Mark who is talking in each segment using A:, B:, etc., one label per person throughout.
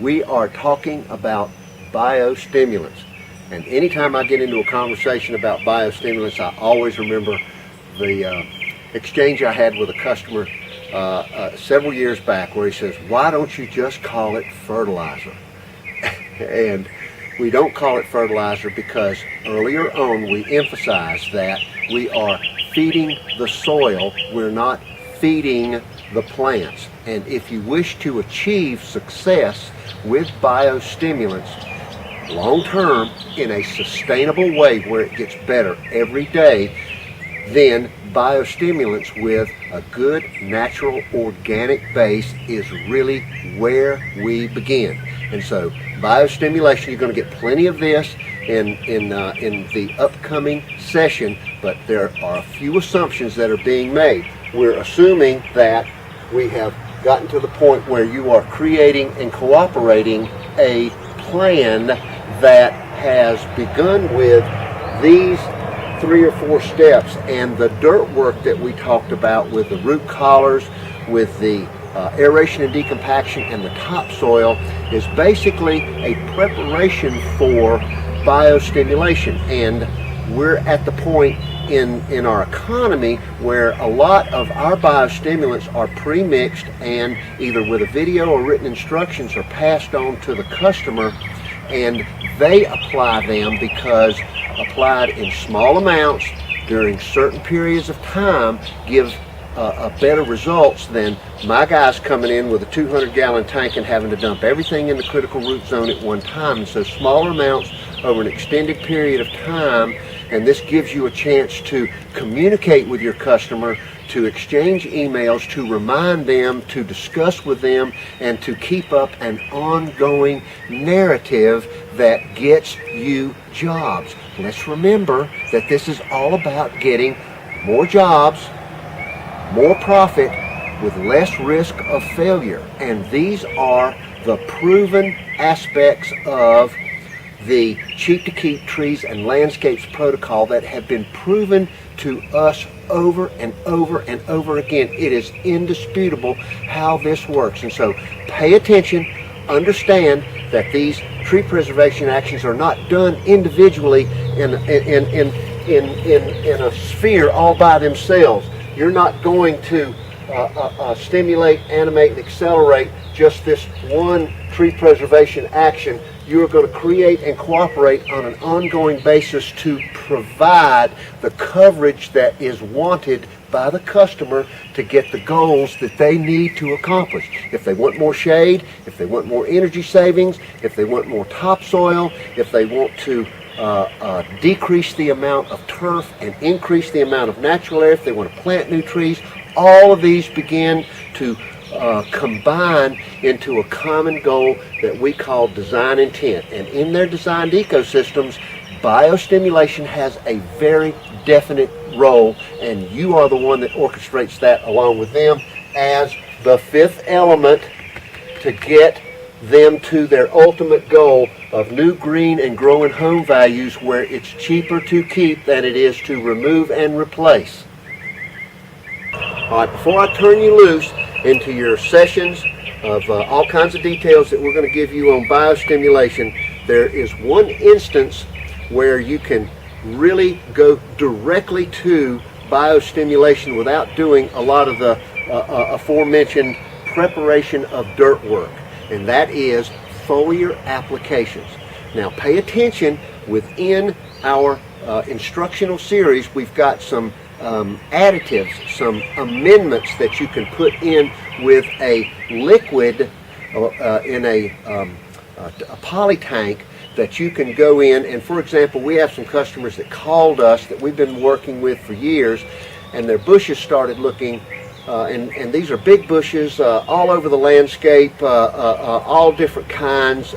A: We are talking about biostimulants. And anytime I get into a conversation about biostimulants, I always remember the exchange I had with a customer several years back where he says, why don't you just call it fertilizer? And we don't call it fertilizer because earlier on we emphasized that we are feeding the soil, we're not feeding the plants. And if you wish to achieve success with biostimulants long term in a sustainable way where it gets better every day, then biostimulants with a good natural organic base is really where we begin. And so biostimulation, you're going to get plenty of this in the upcoming session, but there are a few assumptions that are being made. We're assuming that we have gotten to the point where you are creating and cooperating a plan that has begun with these 3 or 4 steps, and the dirt work that we talked about with the root collars, with the aeration and decompaction and the topsoil is basically a preparation for biostimulation. And we're at the point in our economy where a lot of our biostimulants are pre-mixed and either with a video or written instructions are passed on to the customer, and they apply them because applied in small amounts during certain periods of time give better results than my guys coming in with a 200-gallon tank and having to dump everything in the critical root zone at one time. And so smaller amounts over an extended period of time, and this gives you a chance to communicate with your customer, to exchange emails, to remind them, to discuss with them, and to keep up an ongoing narrative that gets you jobs. Let's remember that this is all about getting more jobs, more profit with less risk of failure. And these are the proven aspects of the Cheap to Keep Trees and Landscapes protocol that have been proven to us over and over and over again. It is indisputable how this works. And so pay attention, understand that these tree preservation actions are not done individually in a sphere all by themselves. You're not going to stimulate, animate, and accelerate just this one tree preservation action. You are going to create and cooperate on an ongoing basis to provide the coverage that is wanted by the customer to get the goals that they need to accomplish. If they want more shade, if they want more energy savings, if they want more topsoil, if they want to decrease the amount of turf and increase the amount of natural air, if they want to plant new trees, all of these begin to combine into a common goal that we call design intent. And in their designed ecosystems, biostimulation has a very definite role, and you are the one that orchestrates that along with them as the fifth element to get them to their ultimate goal of new green and growing home values where it's cheaper to keep than it is to remove and replace. All right, before I turn you loose into your sessions of all kinds of details that we're going to give you on biostimulation, there is one instance where you can really go directly to biostimulation without doing a lot of the aforementioned preparation of dirt work, and that is foliar applications. Now pay attention, within our instructional series we've got some additives, some amendments that you can put in with a liquid in a poly tank that you can go in. And for example, we have some customers that called us that we've been working with for years, and their bushes started looking and these are big bushes all over the landscape, all different kinds,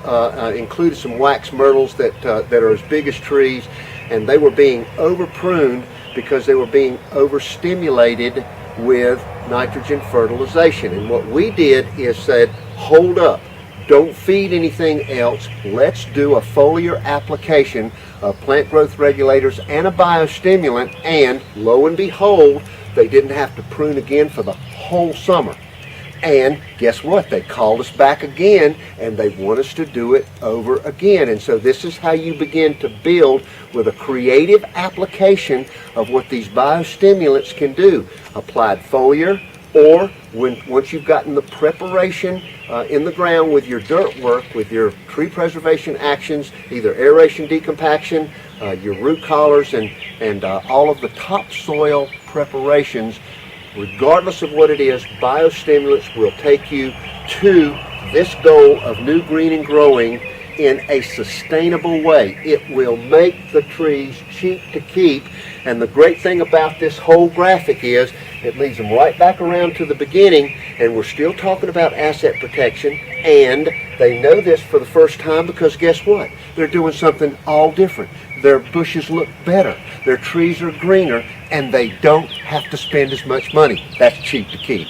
A: included some wax myrtles that are as big as trees, and they were being over pruned because they were being overstimulated with nitrogen fertilization. And what we did is said, hold up, don't feed anything else, let's do a foliar application of plant growth regulators and a biostimulant, and lo and behold, they didn't have to prune again for the whole summer. And guess what? They called us back again, and they want us to do it over again. And so this is how you begin to build with a creative application of what these biostimulants can do. Applied foliar, or once you've gotten the preparation in the ground with your dirt work, with your tree preservation actions, either aeration decompaction, your root collars, and all of the topsoil preparations, regardless of what it is, biostimulants will take you to this goal of new green and growing in a sustainable way. It will make the trees cheap to keep. And the great thing about this whole graphic is it leads them right back around to the beginning, and we're still talking about asset protection, and they know this for the first time because guess what? They're doing something all different. Their bushes look better, their trees are greener, and they don't have to spend as much money. That's cheap to keep.